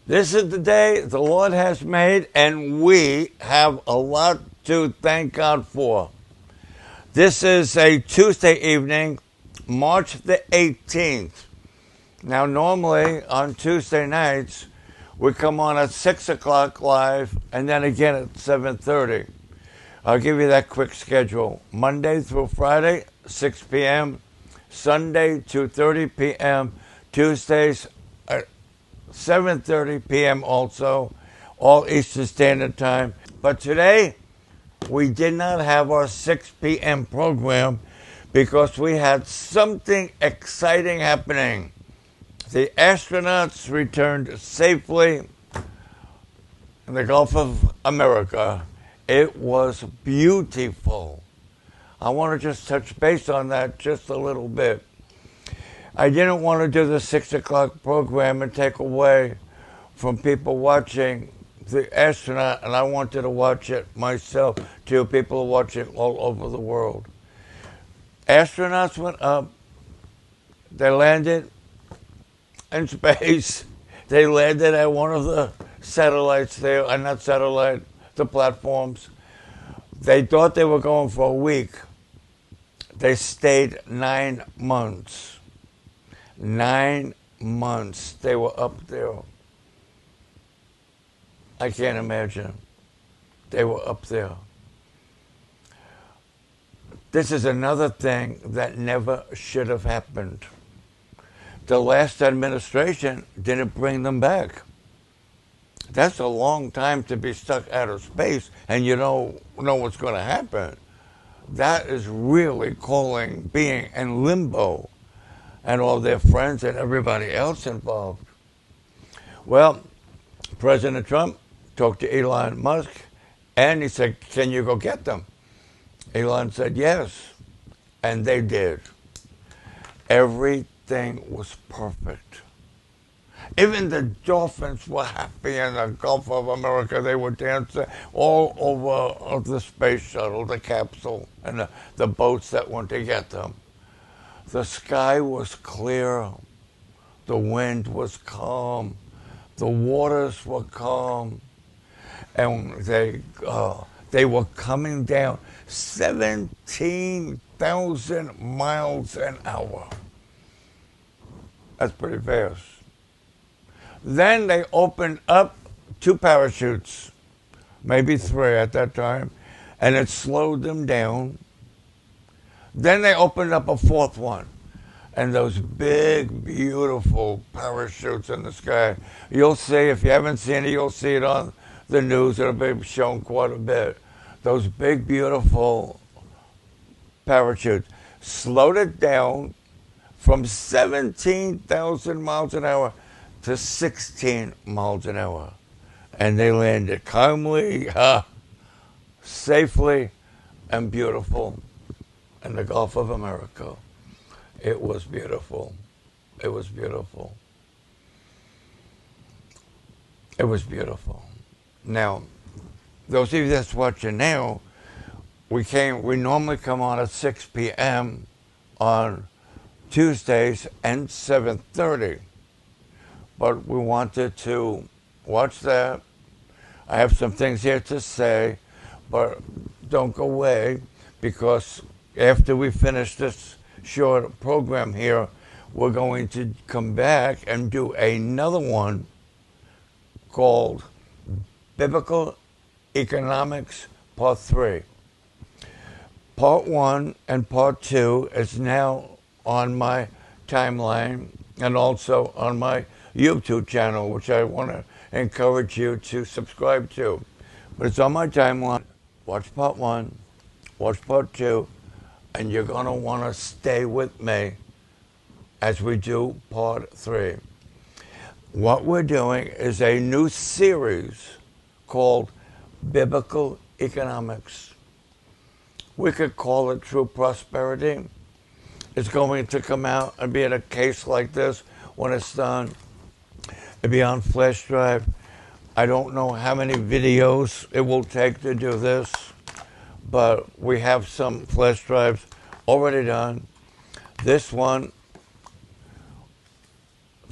This is the day the Lord has made, and we have a lot to thank God for. This is a Tuesday evening, March the 18th. Now, normally on Tuesday nights, we come on at 6 o'clock live, and then again at 7:30. I'll give you that quick schedule. Monday through Friday, 6 p.m. Sunday, 2:30 p.m. Tuesdays, 7:30 p.m. also, all Eastern Standard Time. But today, we did not have our 6 p.m. program because we had something exciting happening. The astronauts returned safely in the Gulf of America. It was beautiful. I want to just touch base on that just a little bit. I didn't want to do the 6 o'clock program and take away from people watching the astronaut, and I wanted to watch it myself too. People are watching all over the world. Astronauts went up. They landed in space. They landed at one of the satellites there, not satellite, the platforms. They thought they were going for a week. They stayed 9 months. 9 months they were up there. I can't imagine. They were up there. This is another thing that never should have happened. The last administration didn't bring them back. That's a long time to be stuck out of space and you don't know what's going to happen. That is really calling being in limbo, and all their friends and everybody else involved. Well, President Trump talked to Elon Musk, and he said, can you go get them? Elon said yes, and they did. Everything was perfect. Even the dolphins were happy in the Gulf of America. They were dancing all over the space shuttle, the capsule, and the boats that went to get them. The sky was clear. The wind was calm. The waters were calm. And they were coming down 17,000 miles an hour. That's pretty fast. Then they opened up 2 parachutes, maybe 3 at that time, and it slowed them down. Then they opened up a 4th one, and those big, beautiful parachutes in the sky. You'll see, if you haven't seen it, you'll see it on the news. It'll be shown quite a bit. Those big, beautiful parachutes slowed it down from 17,000 miles an hour to 16 miles an hour. And they landed calmly, safely, and beautiful in the Gulf of America. It was beautiful. It was beautiful. It was beautiful. Now, those of you that's watching now, we normally come on at 6 p.m. on Tuesdays and 7:30. But we wanted to watch that. I have some things here to say, but don't go away, because after we finish this short program here, we're going to come back and do another one called Biblical Economics Part 3. Part 1 and Part 2 is now on my timeline and also on my YouTube channel, which I want to encourage you to subscribe to. But it's on my timeline. Watch Part 1, watch Part 2, and you're going to want to stay with me as we do Part 3. What we're doing is a new series called Biblical Economics. We could call it True Prosperity. It's going to come out and be in a case like this when it's done. It'll be on flash drive. I don't know how many videos it will take to do this, but we have some flash drives already done. This one,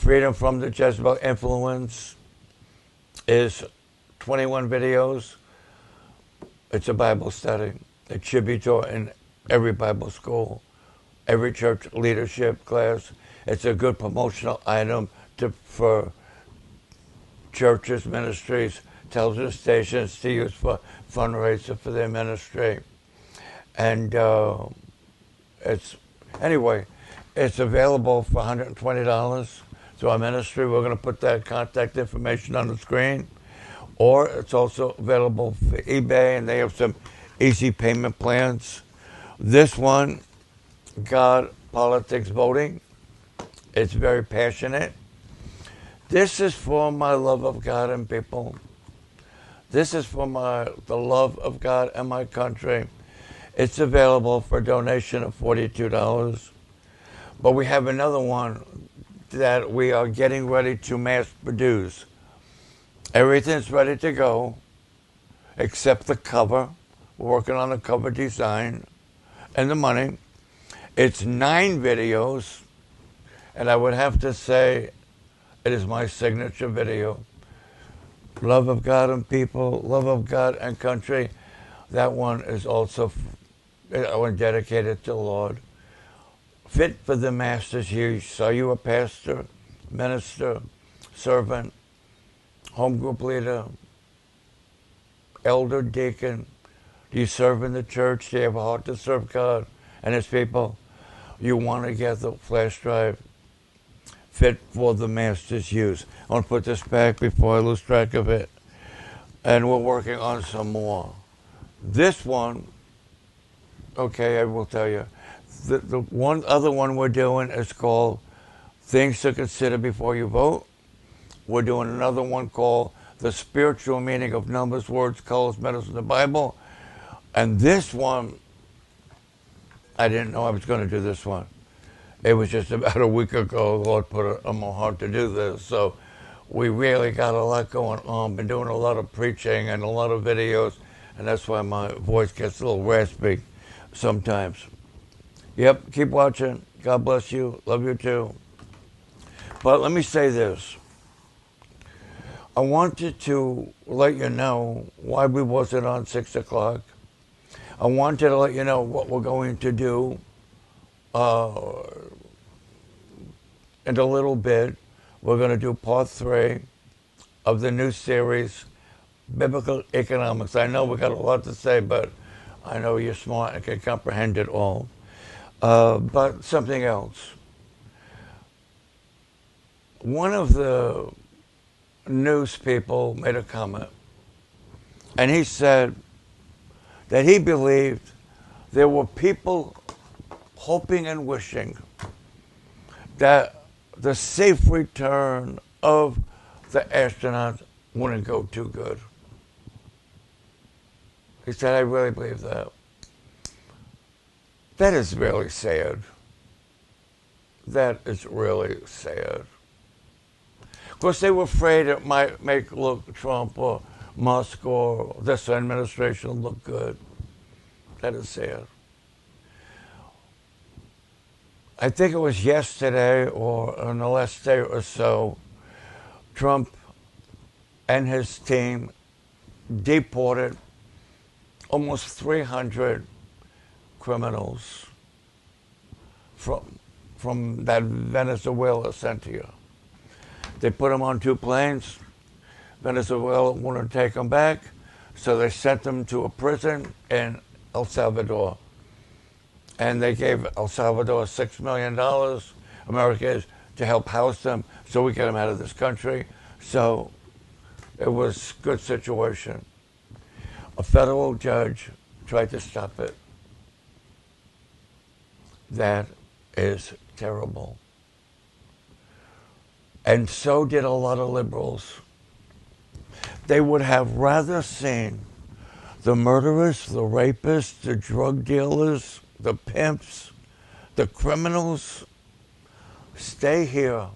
Freedom from the Jezebel Influence, is 21 videos. It's a Bible study. It should be taught in every Bible school, every church leadership class. It's a good promotional item for churches, ministries, television stations to use for fundraiser for their ministry. And it's available for $120 to our ministry. We're going to put that contact information on the screen. Or it's also available for eBay, and they have some easy payment plans. This one, God, Politics, Voting. It's very passionate. This is for my love of God and people. This is for the love of God and my country. It's available for a donation of $42. But we have another one that we are getting ready to mass produce. Everything's ready to go except the cover. We're working on the cover design and the money. It's 9 videos, and I would have to say it is my signature video. Love of God and people, love of God and country. That one is also dedicated to the Lord. Fit for the master's use. Are you a pastor, minister, servant, home group leader, elder, deacon? Do you serve in the church? Do you have a heart to serve God and His people? You want to get the flash drive fit for the master's use. I want to put this back before I lose track of it. And we're working on some more. This one, okay, I will tell you. The one other one we're doing is called Things to Consider Before You Vote. We're doing another one called The Spiritual Meaning of Numbers, Words, Colors, Metals in the Bible. And this one, I didn't know I was going to do this one. It was just about a week ago, the Lord put it on my heart to do this. So we really got a lot going on. Been doing a lot of preaching and a lot of videos, and that's why my voice gets a little raspy sometimes. Yep, keep watching. God bless you. Love you too. But let me say this. I wanted to let you know why we wasn't on 6 o'clock. I wanted to let you know what we're going to do in a little bit. We're going to do part 3 of the new series, Biblical Economics. I know we got a lot to say, but I know you're smart and can comprehend it all. But something else. One of the news people made a comment, and he said that he believed there were people hoping and wishing that the safe return of the astronauts wouldn't go too good. He said, I really believe that. That is really sad. That is really sad. Of course, they were afraid it might make Trump or Musk or this administration look good. That is sad. I think it was yesterday or in the last day or so, Trump and his team deported almost 300 criminals from that Venezuela sent here. They put them on 2 planes. Venezuela wanted to take them back, so they sent them to a prison in El Salvador. And they gave El Salvador $6 million, America, to help house them so we get them out of this country. So it was a good situation. A federal judge tried to stop it. That is terrible. And so did a lot of liberals. They would have rather seen the murderers, the rapists, the drug dealers, the pimps, the criminals stay here.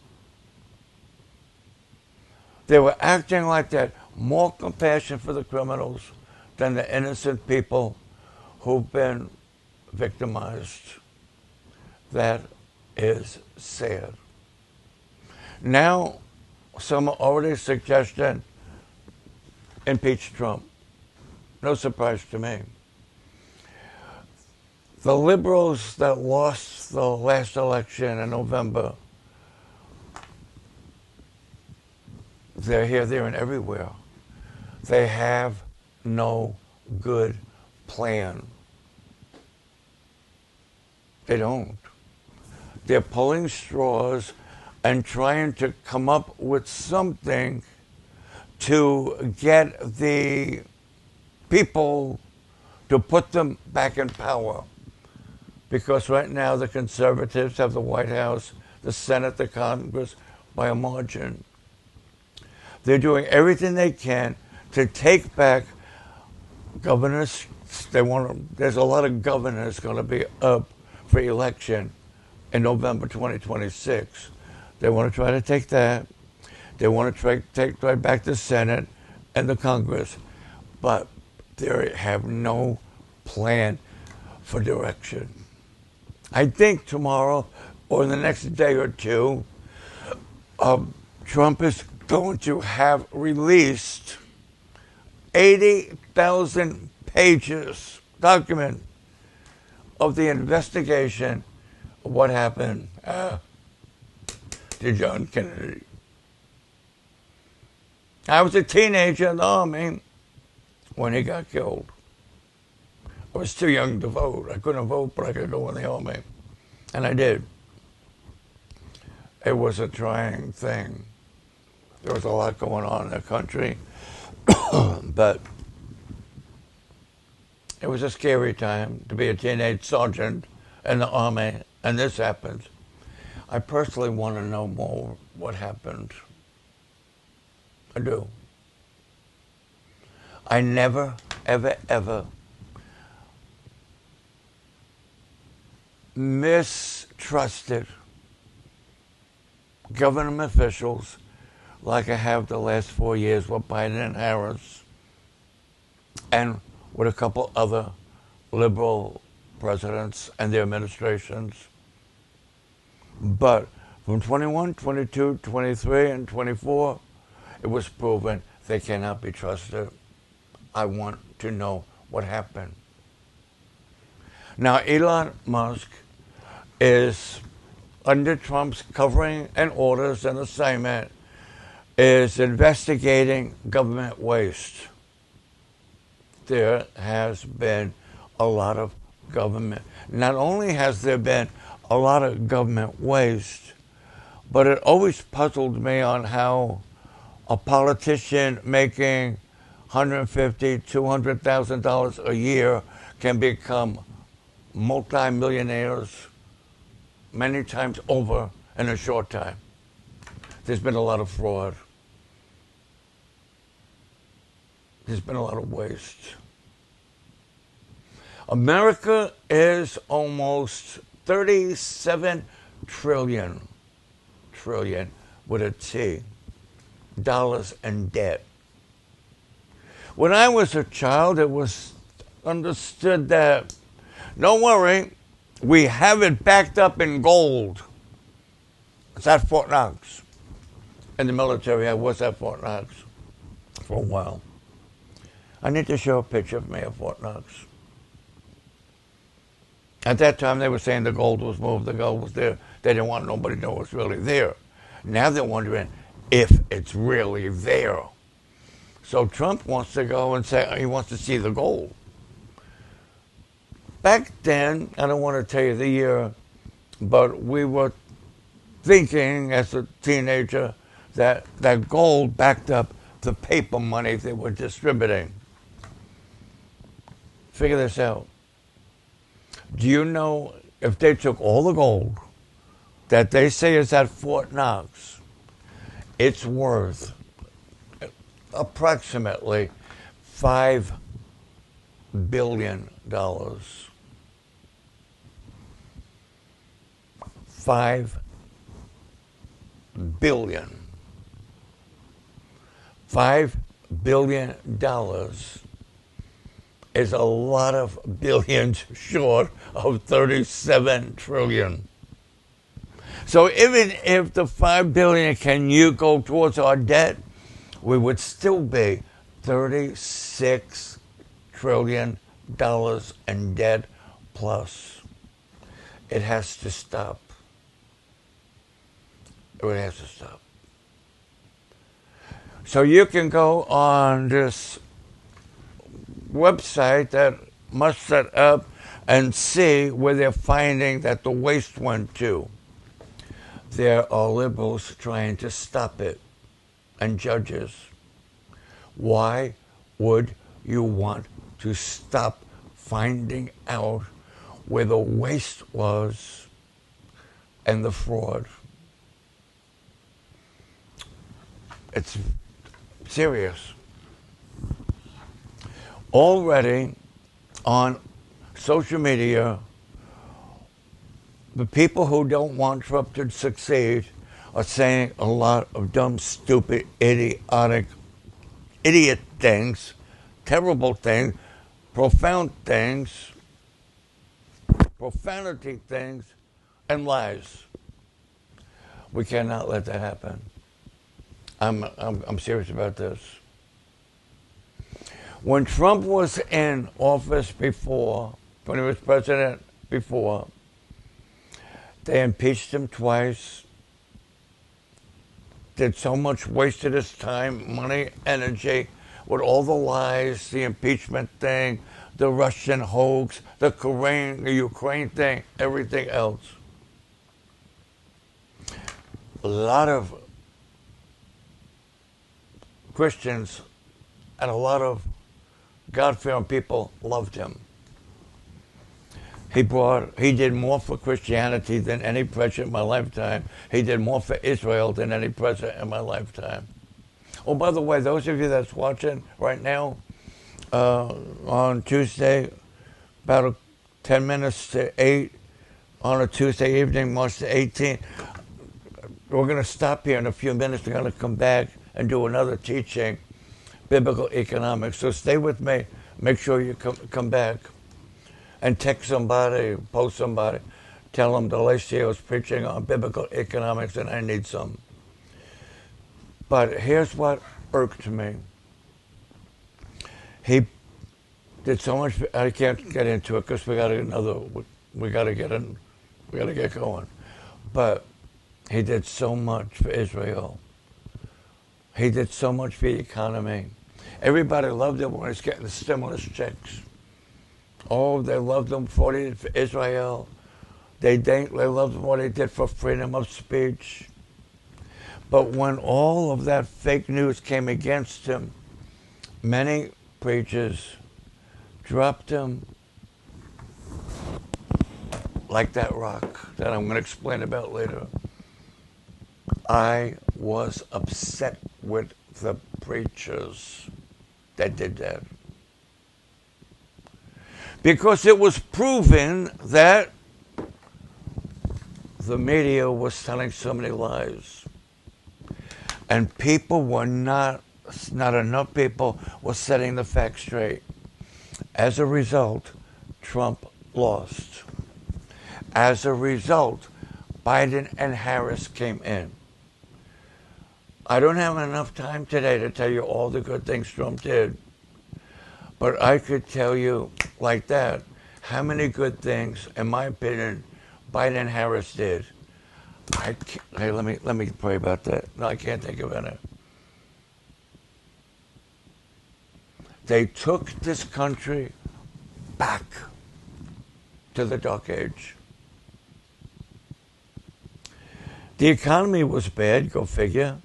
They were acting like that, more compassion for the criminals than the innocent people who've been victimized. That is sad. Now, some are already suggesting impeach Trump. No surprise to me. The liberals that lost the last election in November, they're here, there, and everywhere. They have no good plan. They don't. They're pulling straws and trying to come up with something to get the people to put them back in power. Because right now the conservatives have the White House, the Senate, the Congress by a margin. They're doing everything they can to take back governors. There's a lot of governors going to be up for election in November 2026. They want to try to take that. They want to take right back the Senate and the Congress. But they have no plan for direction. I think tomorrow or the next day or two, Trump is going to have released 80,000 pages document of the investigation of what happened to John Kennedy. I was a teenager in the Army when he got killed. I was too young to vote. I couldn't vote, but I could go in the Army. And I did. It was a trying thing. There was a lot going on in the country. But it was a scary time to be a teenage sergeant in the Army, and this happens. I personally want to know more what happened. I do. I never, ever, ever mistrusted government officials like I have the last 4 years with Biden and Harris and with a couple other liberal presidents and their administrations. But from 21, 22, 23, and 24, it was proven they cannot be trusted. I want to know what happened. Now, Elon Musk is under Trump's covering and orders and assignment, is investigating government waste. There has been a lot of government. Not only has there been a lot of government waste, but it always puzzled me on how a politician making $150,000, $200,000 a year can become multi-millionaires many times over in a short time. There's been a lot of fraud. There's been a lot of waste. America is almost 37 trillion with a T, dollars in debt. When I was a child, it was understood that, don't worry, we have it backed up in gold. It's at Fort Knox. In the military, I was at Fort Knox for a while. I need to show a picture of me at Fort Knox. At that time, they were saying the gold was moved, the gold was there. They didn't want nobody to know it was really there. Now they're wondering if it's really there. So Trump wants to go and say he wants to see the gold. Back then, I don't want to tell you the year, but we were thinking as a teenager that that gold backed up the paper money they were distributing. Figure this out. Do you know if they took all the gold that they say is at Fort Knox, it's worth approximately $5 billion. $5 billion. $5 billion is a lot of billions short of 37 trillion. So even if the $5 billion can go towards our debt, we would still be $36 trillion in debt plus. It has to stop. It has to stop. So you can go on this website that must set up and see where they're finding that the waste went to. There are liberals trying to stop it, and judges. Why would you want to stop finding out where the waste was and the fraud? It's serious. Already on social media, the people who don't want Trump to succeed are saying a lot of dumb, stupid, idiot things, terrible things, profound things, profanity things, and lies. We cannot let that happen. I'm serious about this. When Trump was in office before, when he was president before, they impeached him twice, did so much, wasted his time, money, energy, with all the lies, the impeachment thing, the Russian hoax, the Ukraine thing, everything else. A lot of Christians and a lot of God-fearing people loved him. He did more for Christianity than any president in my lifetime. He did more for Israel than any president in my lifetime. Oh, by the way, those of you that's watching right now, on Tuesday, about 10 minutes to 8, on a Tuesday evening, March the 18th, we're going to stop here in a few minutes. We're going to come back and do another teaching, biblical economics. So stay with me. Make sure you come back. And text somebody, post somebody, tell them Delacio's preaching on biblical economics and I need some. But here's what irked me. He did so much. I can't get into it because we got to get going. But he did so much for Israel. He did so much for the economy. Everybody loved him when he was getting the stimulus checks. Oh, they loved him for what he did for Israel. They loved him what he did for freedom of speech. But when all of that fake news came against him, many preachers dropped him like that rock that I'm going to explain about later. I was upset with the preachers that did that. Because it was proven that the media was telling so many lies. And people were not enough people were setting the facts straight. As a result, Trump lost. As a result, Biden and Harris came in. I don't have enough time today to tell you all the good things Trump did. But I could tell you like that how many good things, in my opinion, Biden and Harris did. Hey, let me pray about that. No, I can't think of any. They took this country back to the dark age. The economy was bad, go figure.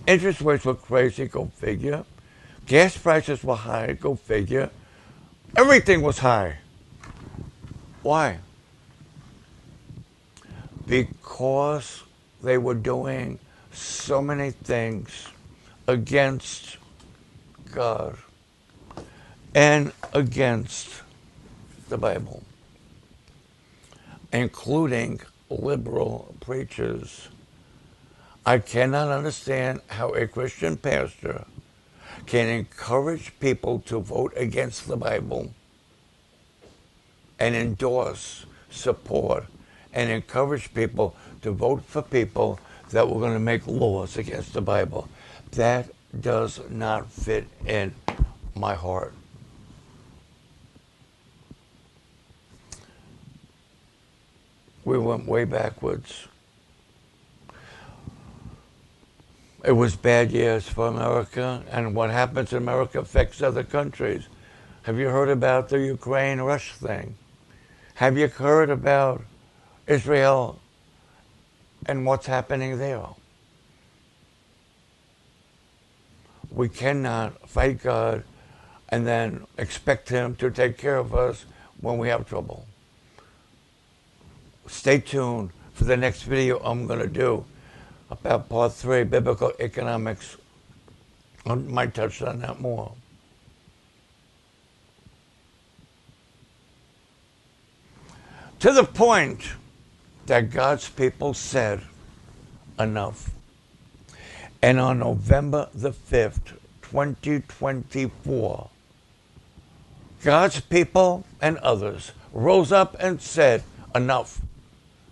Interest rates were crazy, go figure. Gas prices were high, go figure. Everything was high. Why? Because they were doing so many things against God and against the Bible, including liberal preachers. I cannot understand how a Christian pastor can encourage people to vote against the Bible and endorse, support, and encourage people to vote for people that were going to make laws against the Bible. That does not fit in my heart. We went way backwards. It was bad years for America, and what happens in America affects other countries. Have you heard about the Ukraine-Russia thing? Have you heard about Israel and what's happening there? We cannot fight God and then expect Him to take care of us when we have trouble. Stay tuned for the next video I'm going to do about part 3, biblical economics. I might touch on that more. To the point that God's people said, enough. And on November the 5th, 2024, God's people and others rose up and said, enough.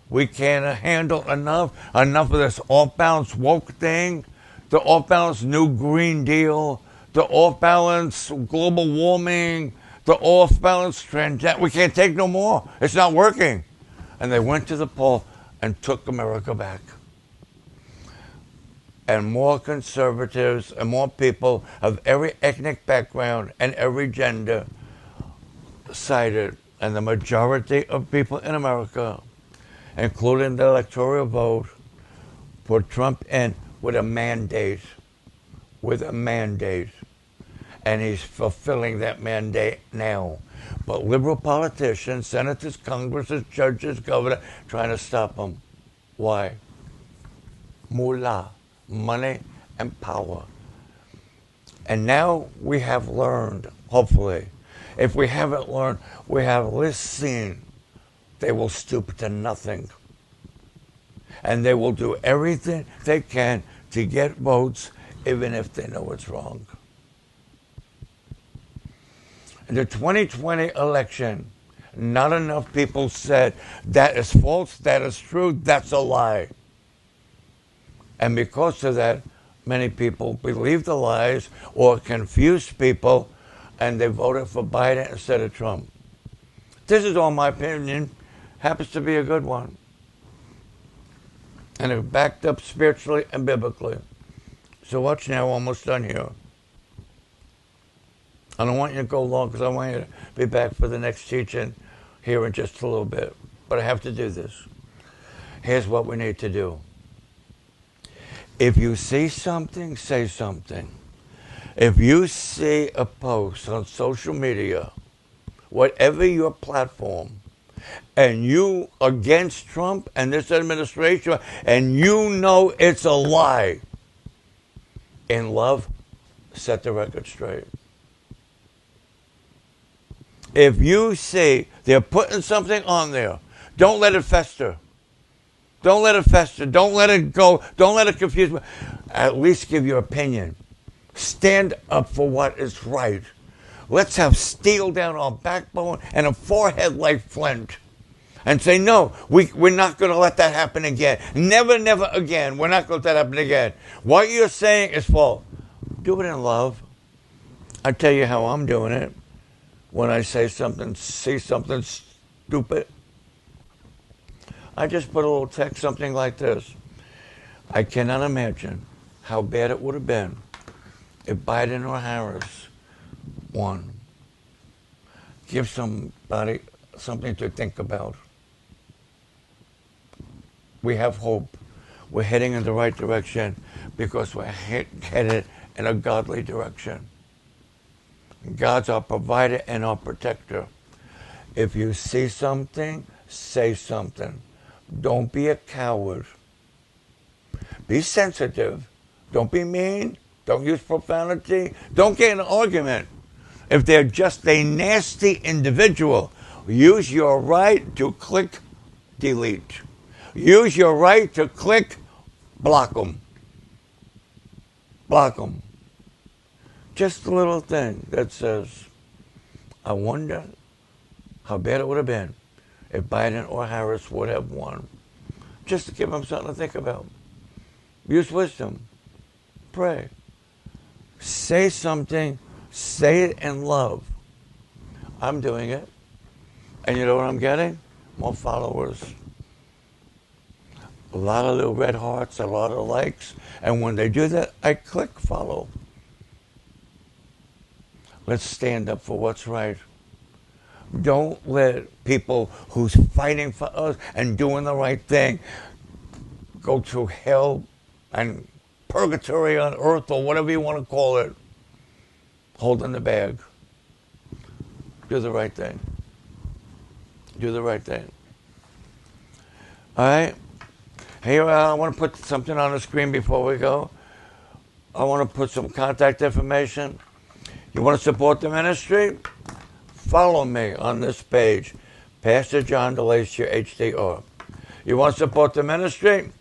We can't handle enough of this off-balance woke thing, the off-balance New Green Deal, the off-balance global warming, the off-balance trend. We can't take no more. It's not working. And they went to the poll and took America back. And more conservatives and more people of every ethnic background and every gender sided. And the majority of people in America, including the electoral vote, put Trump in with a mandate. And he's fulfilling that mandate now. But liberal politicians, senators, congresses, judges, governors, trying to stop him. Why? Moolah, money and power. And now we have learned, hopefully. If we haven't learned, we have at least seen they will stoop to nothing. And they will do everything they can to get votes, even if they know it's wrong. In the 2020 election, not enough people said, that is false, that is true, that's a lie. And because of that, many people believed the lies or confused people, and they voted for Biden instead of Trump. This is all my opinion. Happens to be a good one. And it's backed up spiritually and biblically. So watch now, almost done here. I don't want you to go long because I want you to be back for the next teaching here in just a little bit. But I have to do this. Here's what we need to do. If you see something, say something. If you see a post on social media, whatever your platform, and you against Trump and this administration, and you know it's a lie, in love, set the record straight. If you see they're putting something on there, don't let it fester. Don't let it fester. Don't let it go. Don't let it confuse. At least give your opinion. Stand up for what is right. Let's have steel down our backbone and a forehead like flint. And say, no, we're not going to let that happen again. Never, never again. We're not going to let that happen again. What you're saying is false. Do it in love. I tell you how I'm doing it. When I say something, see something stupid, I just put a little text, something like this. I cannot imagine how bad it would have been if Biden or Harris won. Give somebody something to think about. We have hope. We're heading in the right direction because we're headed in a godly direction. God's our provider and our protector. If you see something, say something. Don't be a coward. Be sensitive. Don't be mean. Don't use profanity. Don't get in an argument. If they're just a nasty individual, use your right to click delete. Use your right to click block them. Block them. Just a little thing that says, I wonder how bad it would have been if Biden or Harris would have won. Just to give them something to think about. Use wisdom. Pray. Say something, say it in love. I'm doing it. And you know what I'm getting? More followers. A lot of little red hearts, a lot of likes. And when they do that, I click follow. Let's stand up for what's right. Don't let people who's fighting for us and doing the right thing go through hell and purgatory on earth or whatever you want to call it, holding the bag. Do the right thing. Do the right thing. All right? Here, I want to put something on the screen before we go. I want to put some contact information. You want to support the ministry? Follow me on this page, Pastor John DeLacia, H.DR. You want to support the ministry?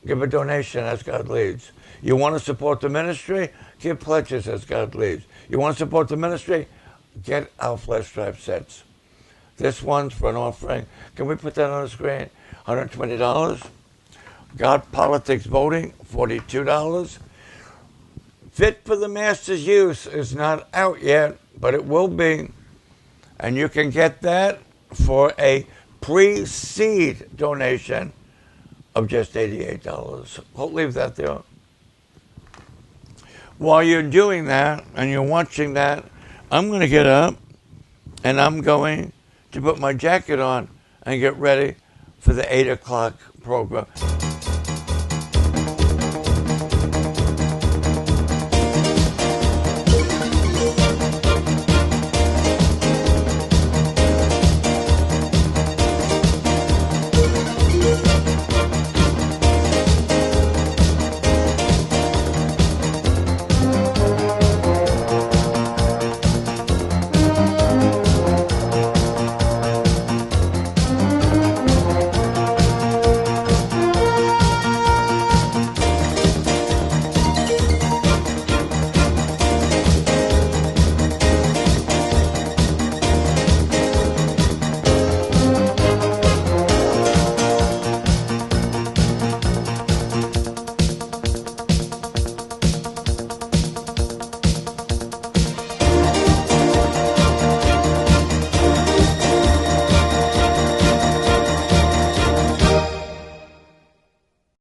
Give a donation as God leads. You want to support the ministry? Give pledges as God leads. You want to support the ministry? Get our flash drive sets. This one's for an offering. Can we put that on the screen? $120. God Politics Voting, $42. Fit for the Master's Use is not out yet, but it will be. And you can get that for a pre-seed donation of just $88. I'll leave that there. While you're doing that and you're watching that, I'm going to get up and I'm going to put my jacket on and get ready for the 8 o'clock program.